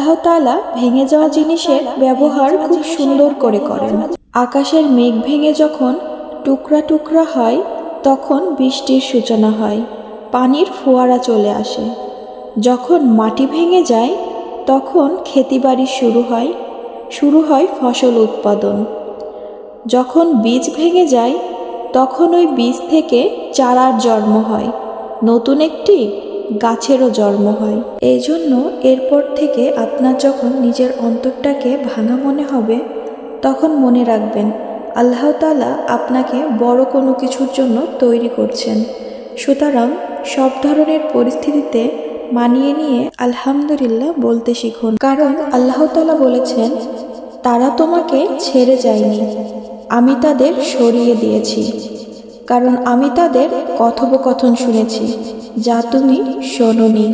আল্লাহ তাআলা ভেঙে যাওয়া জিনিসের ব্যবহার খুব সুন্দর করে করেন। আকাশের মেঘ ভেঙে যখন টুকরা টুকরা হয় তখন বৃষ্টির সূচনা হয়, পানির ফোয়ারা চলে আসে। যখন মাটি ভেঙে যায় তখন খেতিবাড়ি শুরু হয় ফসল উৎপাদন। যখন বীজ ভেঙে যায় তখন ওই বীজ থেকে চারার জন্ম হয়, নতুন একটি গাছেরও জন্ম হয়। এই জন্য এরপর থেকে আপনার যখন নিজের অন্তরটাকে ভাঙা মনে হবে তখন মনে রাখবেন আল্লাহ তাআলা আপনাকে বড় কোনো কিছুর জন্য তৈরি করছেন। সুতরাং সব ধরনের পরিস্থিতিতে মানিয়ে নিয়ে আলহামদুলিল্লাহ বলতে শিখুন, কারণ আল্লাহ তাআলা বলেছেন তারা তোমাকে ছেড়ে যায়নি, আমি তাদের সরিয়ে দিয়েছি, কারণ আমি তাদের কথোপকথন শুনেছি যা তুমি শোনোনি।